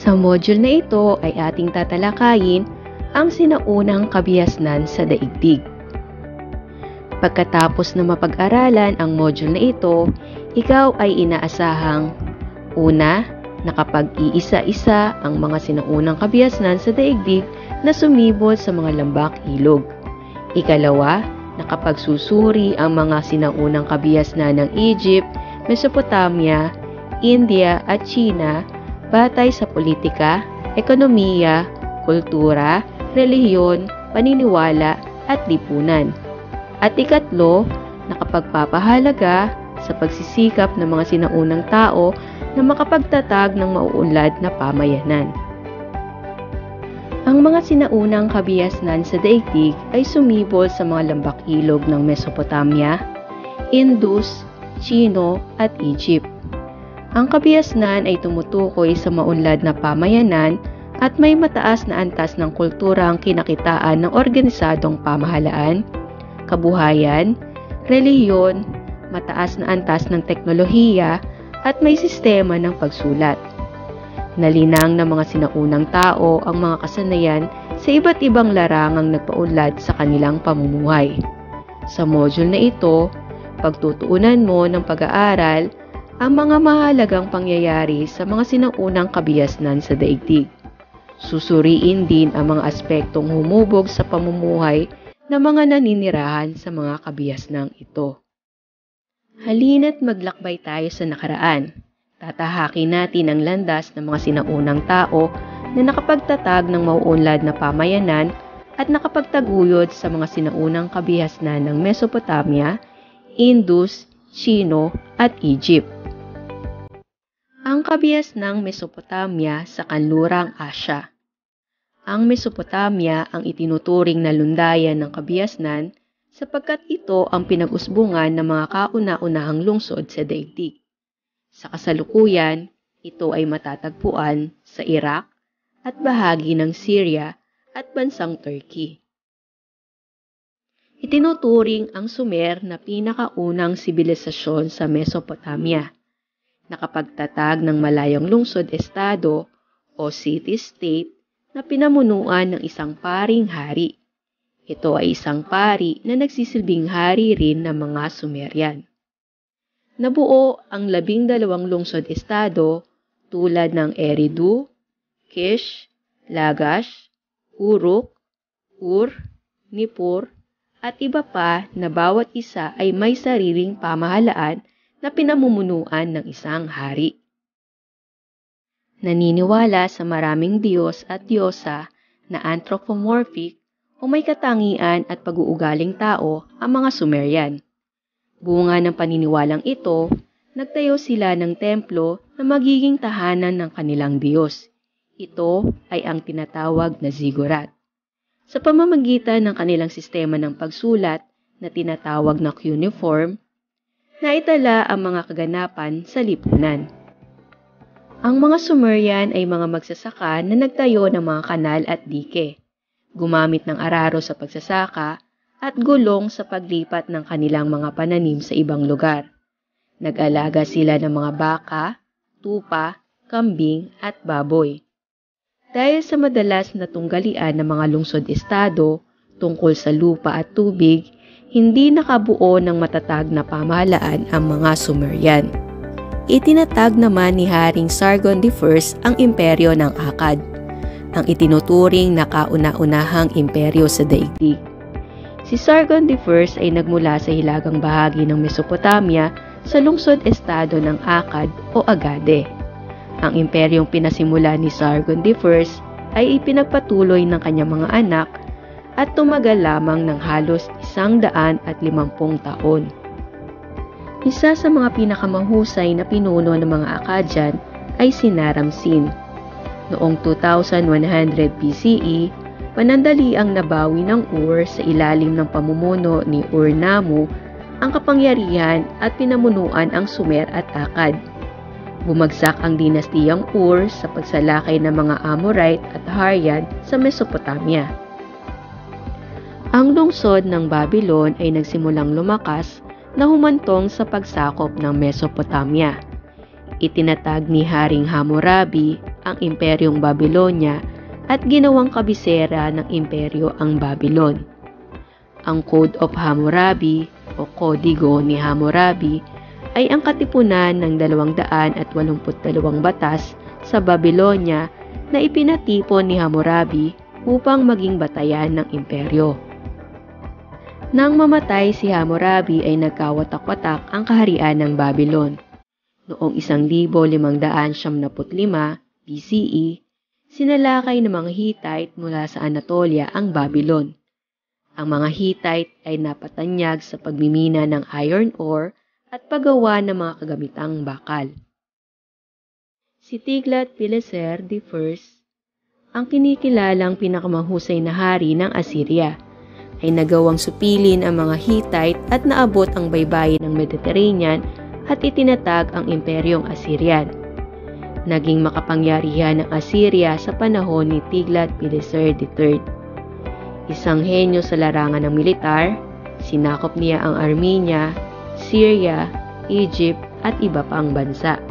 Sa module na ito ay ating tatalakayin ang sinaunang kabihasnan sa daigdig. Pagkatapos na mapag-aralan ang module na ito, ikaw ay inaasahang una, nakapag-iisa-isa ang mga sinaunang kabihasnan sa daigdig na sumibol sa mga lambak ilog. Ikalawa, nakapagsusuri ang mga sinaunang kabihasnan ng Egypt, Mesopotamia, India at China batay sa politika, ekonomiya, kultura, relihiyon, paniniwala at lipunan. At ikatlo, nakapagpapahalaga sa pagsisikap ng mga sinaunang tao na makapagtatag ng mauunlad na pamayanan. Ang mga sinaunang kabihasnan sa daigdig ay sumibol sa mga lambak ilog ng Mesopotamia, Indus, Chino at Egypt. Ang kabihasnan ay tumutukoy sa maunlad na pamayanan at may mataas na antas ng kultura ang kinakitaan ng organisadong pamahalaan, kabuhayan, relihiyon, mataas na antas ng teknolohiya at may sistema ng pagsulat. Nalinang ng mga sinaunang tao ang mga kasanayan sa iba't ibang larangang nagpaunlad sa kanilang pamumuhay. Sa module na ito, pagtutuunan mo ng pag-aaral ang mga mahalagang pangyayari sa mga sinaunang kabihasnan sa daigdig. Susuriin din ang mga aspektong humubog sa pamumuhay ng mga naninirahan sa mga kabihasnang ito. Halina't maglakbay tayo sa nakaraan. Tatahakin natin ang landas ng mga sinaunang tao na nakapagtatag ng mauunlad na pamayanan at nakapagtaguyod sa mga sinaunang kabihasnan ng Mesopotamia, Indus, Chino at Egypt. Ang kabihasnang Mesopotamia sa kanlurang Asya. Ang Mesopotamia ang itinuturing na lundayan ng kabihasnan sapagkat ito ang pinag-usbungan ng mga kauna-unahang lungsod sa daigdig. Sa kasalukuyan, ito ay matatagpuan sa Iraq at bahagi ng Syria at bansang Turkey. Itinuturing ang Sumer na pinakaunang sibilisasyon sa Mesopotamia. Nakapagtatag ng malayong lungsod-estado o city-state na pinamunuan ng isang paring hari. Ito ay isang pari na nagsisilbing hari rin ng mga Sumerian. Nabuo ang 12 lungsod-estado tulad ng Eridu, Kish, Lagash, Uruk, Ur, Nippur, at iba pa na bawat isa ay may sariling pamahalaan na pinamumunuan ng isang hari. Naniniwala sa maraming Diyos at Diyosa na anthropomorphic o may katangian at pag-uugaling tao ang mga Sumerian. Bunga ng paniniwalang ito, nagtayo sila ng templo na magiging tahanan ng kanilang Diyos. Ito ay ang tinatawag na ziggurat. Sa pamamagitan ng kanilang sistema ng pagsulat na tinatawag na cuneiform, naitala ang mga kaganapan sa lipunan. Ang mga Sumerian ay mga magsasaka na nagtayo ng mga kanal at dike, gumamit ng araro sa pagsasaka at gulong sa paglipat ng kanilang mga pananim sa ibang lugar. Nag-alaga sila ng mga baka, tupa, kambing at baboy. Dahil sa madalas na tunggalian ng mga lungsod-estado tungkol sa lupa at tubig, hindi nakabuo ng matatag na pamahalaan ang mga Sumerian. Itinatag naman ni Haring Sargon I ang imperyo ng Akkad, ang itinuturing na kauna-unahang imperyo sa daigdig. Si Sargon I ay nagmula sa hilagang bahagi ng Mesopotamia sa lungsod-estado ng Akkad o Agade. Ang imperyong pinasimula ni Sargon I ay ipinagpatuloy ng kanyang mga anak at tumagal lamang ng halos 150 taon. Isa sa mga pinakamahusay na pinuno ng mga Akkadian ay si Naram-Sin. Noong 2100 BCE, panandaliang nabawi ng Ur sa ilalim ng pamumuno ni Ur-Nammu ang kapangyarihan at pinamunuan ang Sumer at Akkad. Bumagsak ang dinastiyang Ur sa pagsalakay ng mga Amorite at Hurrian sa Mesopotamia. Ang lungsod ng Babylon ay nagsimulang lumakas na humantong sa pagsakop ng Mesopotamia. Itinatag ni Haring Hammurabi ang Imperyong Babylonia at ginawang kabisera ng imperyo ang Babylon. Ang Code of Hammurabi o Kodigo ni Hammurabi ay ang katipunan ng 282 batas sa Babylonia na ipinatipon ni Hammurabi upang maging batayan ng imperyo. Nang mamatay si Hammurabi ay nagkawatak-watak ang kaharian ng Babylon. Noong 1595 BCE, sinalakay ng mga Hittite mula sa Anatolia ang Babylon. Ang mga Hittite ay napatanyag sa pagmimina ng iron ore at paggawa ng mga kagamitang bakal. Si Tiglath-Pileser I, ang kinikilalang pinakamahusay na hari ng Assyria, ay nagawang supilin ang mga Hittite at naabot ang baybayin ng Mediterranean at itinatag ang Imperyong Assyrian. Naging makapangyarihan ng Assyria sa panahon ni Tiglath-Pileser III. Isang henyo sa larangan ng militar, sinakop niya ang Armenia, Syria, Egypt at iba pang bansa.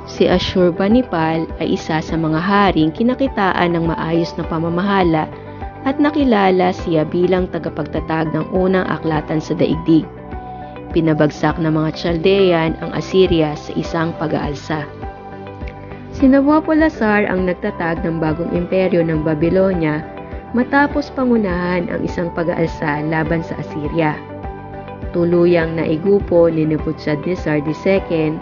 Si Ashurbanipal ay isa sa mga haring kinakitaan ng maayos na pamamahala at nakilala siya bilang tagapagtatag ng unang aklatan sa daigdig. Pinabagsak ng mga Chaldean ang Assyria sa isang pag-aalsa. Si Nabopolassar ang nagtatag ng bagong imperyo ng Babylonia matapos pangunahan ang isang pag-aalsa laban sa Assyria. Tuluyang naigupo ni Nebuchadnezzar II,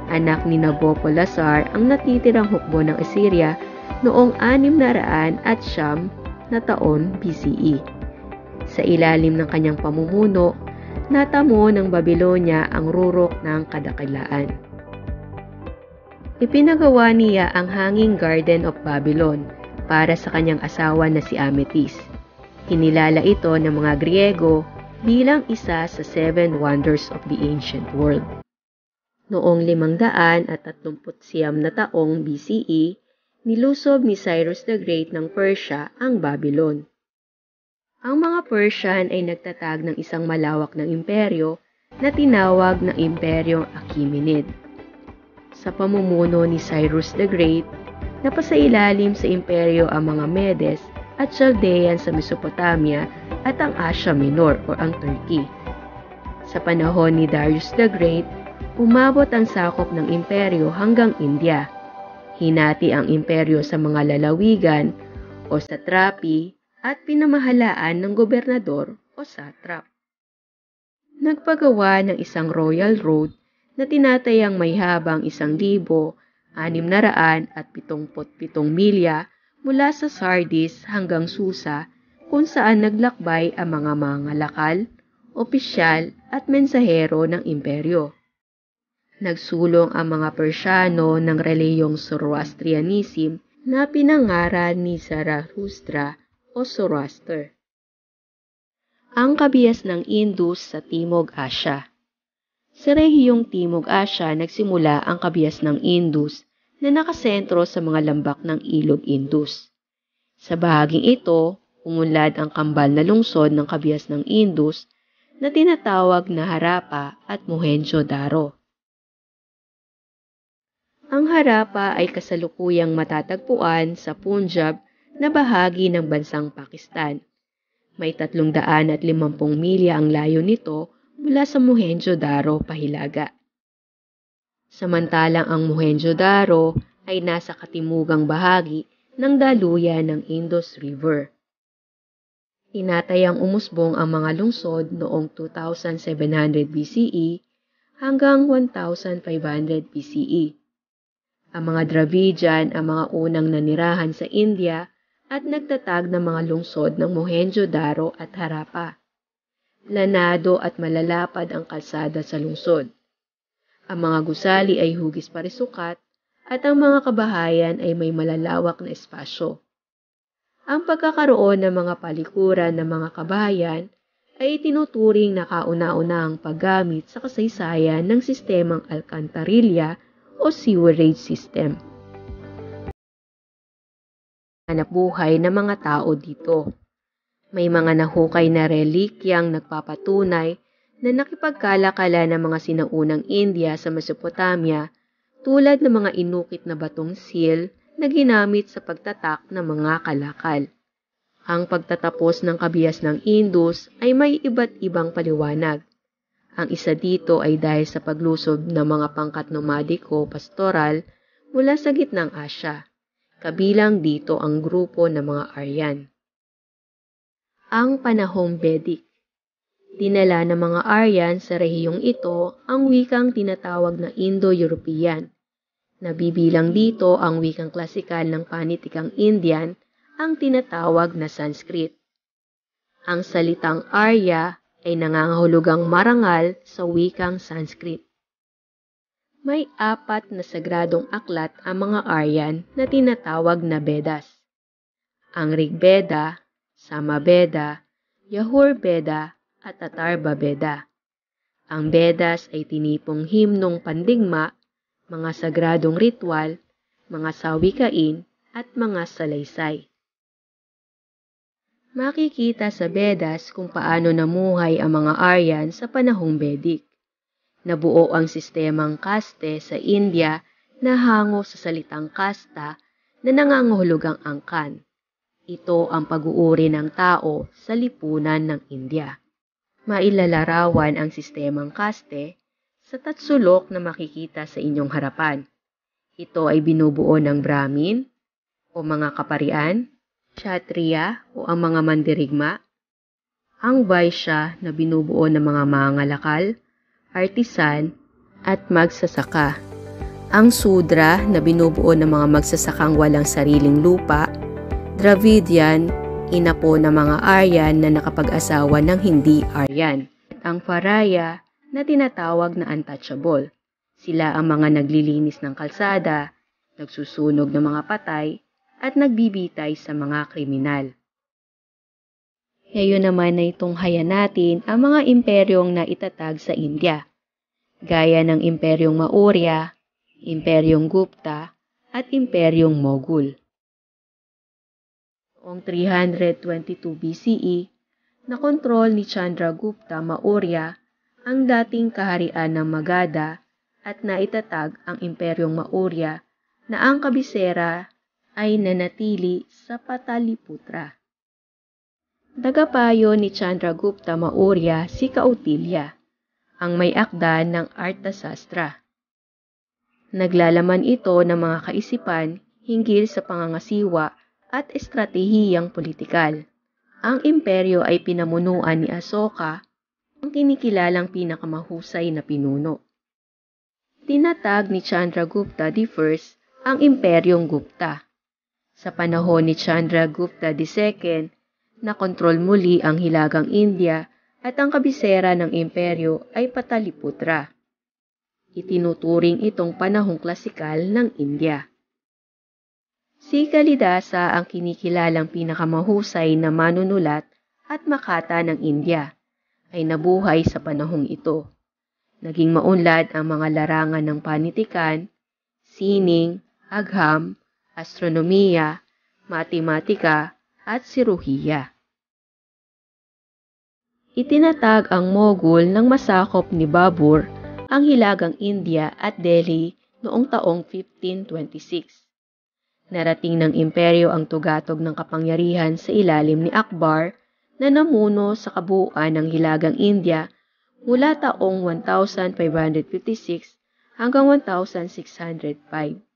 anak ni Nabopolassar, ang natitirang hukbo ng Assyria noong 600 at siyam na taon BCE. Sa ilalim ng kanyang pamumuno, natamo ng Babylonia ang rurok ng kadakilaan. Ipinagawa niya ang Hanging Garden of Babylon para sa kanyang asawa na si Amethys. Kinilala ito ng mga Griego bilang isa sa 7 wonders of the ancient world. Noong 539 na taong BCE, nilusob ni Cyrus the Great ng Persia ang Babylon. Ang mga Persian ay nagtatag ng isang malawak na imperyo na tinawag na Imperyong Achaemenid. Sa pamumuno ni Cyrus the Great, napasailalim sa imperyo ang mga Medes at Chaldean sa Mesopotamia at ang Asia Minor o ang Turkey. Sa panahon ni Darius the Great, umabot ang sakop ng imperyo hanggang India. Hinati ang imperyo sa mga lalawigan o satrapi at pinamahalaan ng gobernador o satrap. Nagpagawa ng isang royal road na tinatayang may habang 1,677 milya mula sa Sardis hanggang Susa, kung saan naglakbay ang mga mangalakal, opisyal at mensahero ng imperyo. Nagsulong ang mga Persyano ng reliyong Zoroastrianism na pinangaral ni Zarathustra o Zoroaster. Ang kabias ng Indus sa Timog Asya. Sa rehiyong Timog Asya nagsimula ang kabias ng Indus na nakasentro sa mga lambak ng Ilog Indus. Sa bahaging ito, umunlad ang kambal na lungsod ng kabias ng Indus na tinatawag na Harappa at Mohenjo-daro. Ang Harappa ay kasalukuyang matatagpuan sa Punjab na bahagi ng bansang Pakistan. May 350 milya ang layo nito mula sa Mohenjo-daro pahilaga. Samantalang ang Mohenjo-daro ay nasa katimugang bahagi ng daluyan ng Indus River. Tinatayang umusbong ang mga lungsod noong 2700 BCE hanggang 1500 BCE. Ang mga Dravidian ang mga unang nanirahan sa India at nagtatag ng mga lungsod ng Mohenjo-daro at Harappa. Lanado at malalapad ang kalsada sa lungsod. Ang mga gusali ay hugis parisukat at ang mga kabahayan ay may malalawak na espasyo. Ang pagkakaroon ng mga palikuran ng mga kabahayan ay itinuturing na kauna-unahang paggamit sa kasaysayan ng sistemang alkantarilya o sewerage system. Hanap buhay ng mga tao dito. May mga nahukay na relikyang nagpapatunay na nakipagkalakala ng mga sinaunang India sa Mesopotamia tulad ng mga inukit na batong seal na ginamit sa pagtatak ng mga kalakal. Ang pagtatapos ng kabias ng Indus ay may iba't ibang paliwanag. Ang isa dito ay dahil sa paglusob ng mga pangkat nomadiko pastoral mula sa gitnang Asya. Kabilang dito ang grupo ng mga Aryan. Ang panahong Vedic. Dinala ng mga Aryan sa rehiyong ito ang wikang tinatawag na Indo-European. Nabibilang dito ang wikang klasikal ng panitikang Indian, ang tinatawag na Sanskrit. Ang salitang Arya ay nangangahulugang marangal sa wikang Sanskrit. May 4 na sagradong aklat ang mga Aryan na tinatawag na Vedas. Ang Rigveda, Samaveda, Yajurveda at Atharva Veda. Ang Vedas ay tinipong himnong pandigma, mga sagradong ritual, mga sawikain at mga salaysay. Makikita sa Vedas kung paano namuhay ang mga Aryan sa panahong Vedic. Nabuo ang sistemang kaste sa India na hango sa salitang kasta na nangangahulugang angkan. Ito ang pag-uuri ng tao sa lipunan ng India. Mailalarawan ang sistemang kaste sa tatsulok na makikita sa inyong harapan. Ito ay binubuo ng Brahmin o mga kaparian, Kshatriya o ang mga mandirigma, ang Vaishya na binubuo ng mga mangangalakal, artisan at magsasaka, ang Sudra na binubuo ng mga magsasakang walang sariling lupa, Dravidian, ina po ng mga Aryan na nakapag-asawa ng hindi Aryan, at ang Paraya na tinatawag na untouchable. Sila ang mga naglilinis ng kalsada, nagsusunog ng mga patay, at nagbibitay sa mga kriminal. Ngayon naman ay tunghayan natin ang mga imperyong naitatag sa India, gaya ng Imperyong Maurya, Imperyong Gupta, at Imperyong Mughal. Noong 322 BCE, nakontrol ni Chandragupta Maurya ang dating kaharian ng Magadha at naitatag ang Imperyong Maurya na ang kabisera ay nanatili sa Pataliputra. Tagapayo ni Chandragupta Maurya si Kautilya, ang may akda ng Arthasastra. Naglalaman ito ng mga kaisipan hinggil sa pangangasiwa at estratehiyang politikal. Ang imperyo ay pinamunuan ni Asoka, ang kinikilalang pinakamahusay na pinuno. Tinatag ni Chandragupta I ang Imperyong Gupta. Sa panahon ni Chandragupta II, nakontrol muli ang Hilagang India at ang kabisera ng imperyo ay Pataliputra. Itinuturing itong panahong klasikal ng India. Si Kalidasa ang kinikilalang pinakamahusay na manunulat at makata ng India, ay nabuhay sa panahong ito. Naging maunlad ang mga larangan ng panitikan, sining, agham, astronomiya, matematika, at siruhiya. Itinatag ang Mughal ng masakop ni Babur ang Hilagang India at Delhi noong taong 1526. Narating ng imperyo ang tugatog ng kapangyarihan sa ilalim ni Akbar na namuno sa kabuuan ng Hilagang India mula taong 1556 hanggang 1605.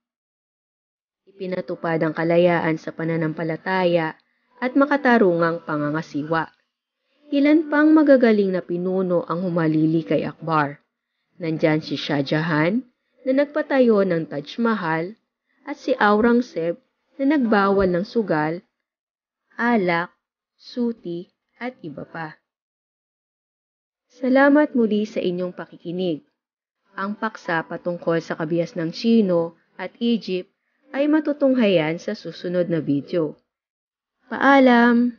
Ipinatupad ang kalayaan sa pananampalataya at makatarungang pangangasiwa. Ilan pang magagaling na pinuno ang humalili kay Akbar. Nandyan si Shah Jahan na nagpatayo ng Taj Mahal at si Aurangzeb na nagbawal ng sugal, alak, suti at iba pa. Salamat muli sa inyong pakikinig. Ang paksa patungkol sa kabias ng Chino at Egypt ay matutunghayan sa susunod na video. Paalam!